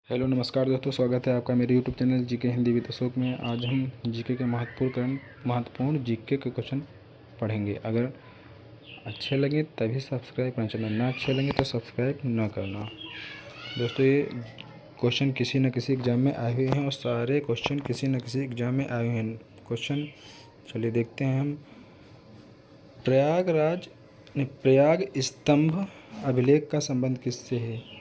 Hello नमस्कार दोस्तों, स्वागत है आपका मेरे YouTube channel GK Hindi with Ashok में। आज हम जीके के महत्वपूर्ण जीके के क्वेश्चन पढ़ेंगे। अगर अच्छे लगे तभी सब्सक्राइब करना, चैनल ना अच्छे लगे तो सब्सक्राइब ना करना। दोस्तों, ये क्वेश्चन किसी न किसी एग्ज़ाम में आए हुए हैं और सारे क्वेश्चन किसी न किसी एग्ज़ाम में आए हुए हैं। क्वेश्चन चलिए देखते हैं हम। प्रयाग स्तंभ अभिलेख का संबंध किससे है?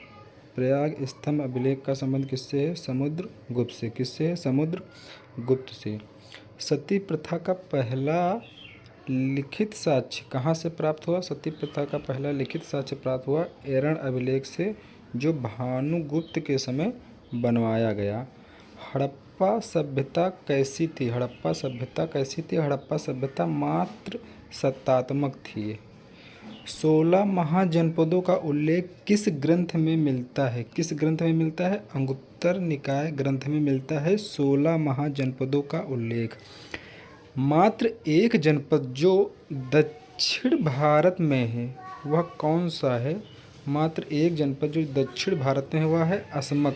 प्रयाग स्तंभ अभिलेख का संबंध किससे है? समुद्रगुप्त से। किससे है? समुद्रगुप्त से। सती प्रथा का पहला लिखित साक्ष्य कहाँ से प्राप्त हुआ? सती प्रथा का पहला लिखित साक्ष्य प्राप्त हुआ एरण अभिलेख से, जो भानुगुप्त के समय बनवाया गया। हड़प्पा सभ्यता कैसी थी? हड़प्पा सभ्यता कैसी थी? हड़प्पा सभ्यता मात्र सत्तात्मक थी। 16 महाजनपदों का उल्लेख किस ग्रंथ में मिलता है? किस ग्रंथ में मिलता है? अंगुत्तर निकाय ग्रंथ में मिलता है 16 महाजनपदों का उल्लेख। मात्र एक जनपद जो दक्षिण भारत में है वह कौन सा है? मात्र एक जनपद जो दक्षिण भारत में है वह है असमक।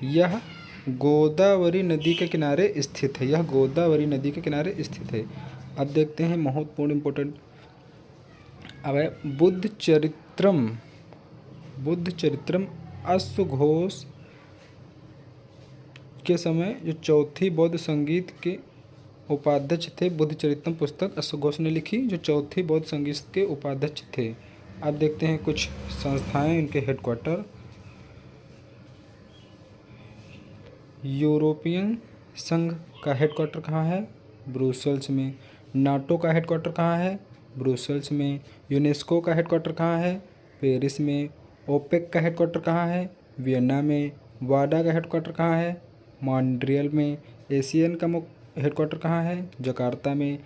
यह गोदावरी नदी के किनारे स्थित है। यह गोदावरी नदी के किनारे स्थित है। अब देखते हैं महत्वपूर्ण इम्पोर्टेंट। अब है बुद्ध चरित्रम अश्वघोष के समय जो चौथी बौद्ध संगीत के उपाध्यक्ष थे। बुद्ध चरित्रम पुस्तक अश्वघोष ने लिखी, जो चौथी बौद्ध संगीत के उपाध्यक्ष थे। अब देखते हैं कुछ संस्थाएं, इनके हेडक्वार्टर। यूरोपियन संघ का हेडक्वार्टर कहाँ है? ब्रुसेल्स में। नाटो का हेडक्वार्टर कहाँ है? ब्रुसेल्स में। यूनेस्को का हेडक्वार्टर कहाँ है? पेरिस में। ओपेक का हेडक्वार्टर कहाँ है? वियना में। वाडा का हेडक्वार्टर कहाँ है? मॉन्ट्रियल में। एशियन का मुख्य हेडक्वार्टर कहाँ है? जकार्ता में।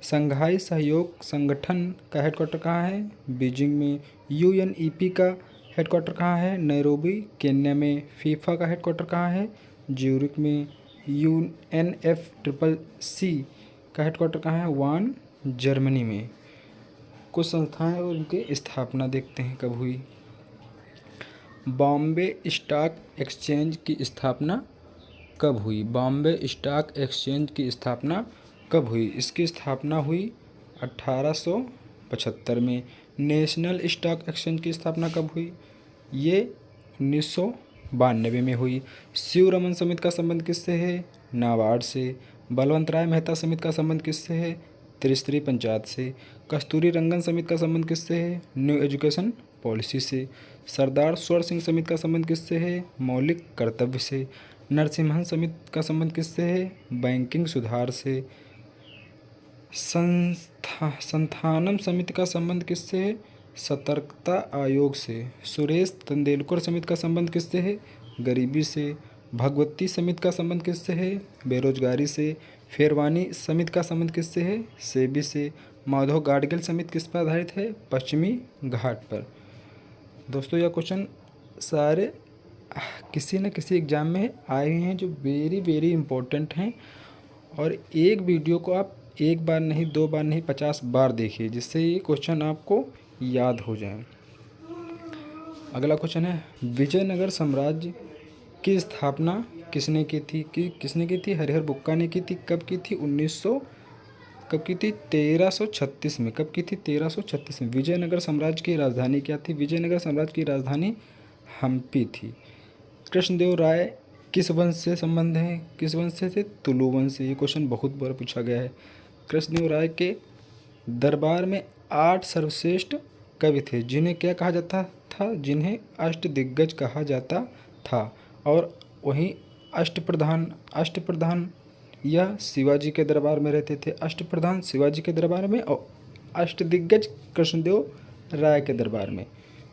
संघाई सहयोग संगठन का हेडक्वार्टर कहाँ है? बीजिंग में। यूएनईपी का हेडक्वार्टर कहाँ है? नैरोबी केन्या में। फीफा का हेडक्वार्टर कहाँ है? ज्यूरिक में। यूएनएफसीसीसी का हेडक्वार्टर कहाँ है? वान जर्मनी में। कुछ संस्थाएं और उनकी स्थापना देखते हैं कब हुई। बॉम्बे स्टॉक एक्सचेंज की स्थापना कब हुई? बॉम्बे स्टॉक एक्सचेंज की स्थापना कब हुई? इसकी स्थापना हुई 1875 में। नेशनल स्टॉक एक्सचेंज की स्थापना कब हुई? ये 1992 में हुई। शिवरमन समिति का संबंध किससे है? नाबार्ड से। बलवंत राय मेहता समिति का संबंध किससे है? त्रिस्तरीय पंचायत से। कस्तूरी रंगन समिति का संबंध किससे है? न्यू एजुकेशन पॉलिसी से। सरदार स्वर्ण सिंह समिति का संबंध किससे है? मौलिक कर्तव्य से। नरसिम्हन समिति का संबंध किससे है? बैंकिंग सुधार से। संथानम समिति का संबंध किससे है? सतर्कता आयोग से। सुरेश तेंदुलकर समिति का संबंध किससे है? गरीबी से। भगवती समिति का संबंध किससे है? बेरोजगारी से। फेरवानी समिति का संबंध किससे है? सेबी से। माधव गाडगिल समिति किस पर आधारित है? पश्चिमी घाट पर। दोस्तों, यह क्वेश्चन सारे किसी न किसी एग्ज़ाम में आए हुए हैं, जो वेरी वेरी इम्पोर्टेंट हैं। और एक वीडियो को आप एक बार नहीं, 2 बार नहीं, 50 बार देखिए, जिससे ये क्वेश्चन आपको याद हो जाए। अगला क्वेश्चन है, विजयनगर साम्राज्य की स्थापना किसने की थी? किसने की थी? हरिहर बुक्का ने की थी। कब की थी? 1336 में। कब की थी? 1336 में। विजयनगर साम्राज्य की राजधानी क्या थी? विजयनगर साम्राज्य की राजधानी हम्पी थी। कृष्णदेव राय किस वंश से संबंध है? किस वंश से थे? तुलु वंश से। ये क्वेश्चन बहुत बार पूछा गया है। कृष्णदेव राय के दरबार में 8 सर्वश्रेष्ठ कवि थे, जिन्हें क्या कहा जाता था? जिन्हें अष्टदिग्गज कहा जाता था। और वहीं अष्टप्रधान यह शिवाजी के दरबार में रहते थे। अष्टप्रधान शिवाजी के दरबार में और अष्टदिग्गज कृष्णदेव राय के दरबार में।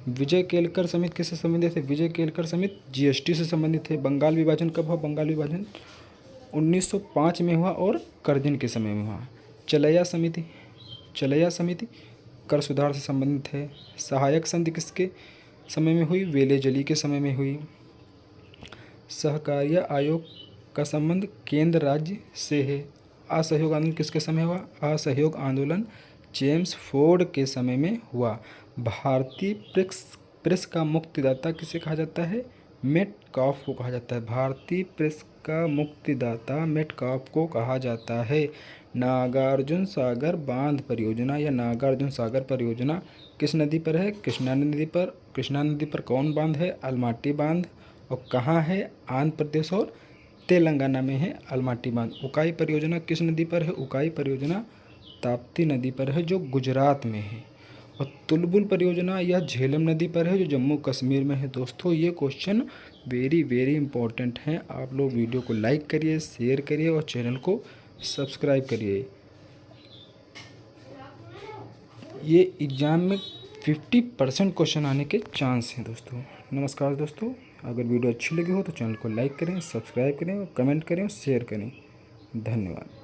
विजय केलकर समिति किससे संबंधित है? विजय केलकर समिति जीएसटी से संबंधित है। बंगाल विभाजन कब हुआ? बंगाल विभाजन 1905 में हुआ और करजन के समय में हुआ। चलैया समिति कर सुधार से संबंधित है। सहायक संधि किसके समय में हुई? वेलेजली के समय में हुई। सहकारिता आयोग का संबंध केंद्र राज्य से है। असहयोग आंदोलन किसके समय हुआ? असहयोग आंदोलन जेम्स फोर्ड के समय में हुआ। भारतीय प्रेस का मुक्तिदाता किसे कहा जाता है? मेटकाफ को कहा जाता है? भारतीय प्रेस का मुक्तिदाता मेटकाफ को कहा जाता है। नागार्जुन सागर बांध परियोजना या नागार्जुन सागर परियोजना किस नदी पर है? कृष्णा नदी पर। कृष्णा नदी पर कौन बांध है? अलमाटी बांध। और कहाँ है? आंध्र प्रदेश और तेलंगाना में है अलमाटी बांध। उकाई परियोजना किस नदी पर है? उकाई परियोजना ताप्ती नदी पर है जो गुजरात में है। और तुलबुल परियोजना यह झेलम नदी पर है जो जम्मू कश्मीर में है। दोस्तों ये क्वेश्चन वेरी वेरी इंपॉर्टेंट हैं। आप लोग वीडियो को लाइक करिए, शेयर करिए और चैनल को सब्सक्राइब करिए। ये एग्ज़ाम में 50% क्वेश्चन आने के चांस हैं दोस्तों। नमस्कार दोस्तों, अगर वीडियो अच्छी लगी हो तो चैनल को लाइक करें, सब्सक्राइब करें और कमेंट करें और शेयर करें। धन्यवाद।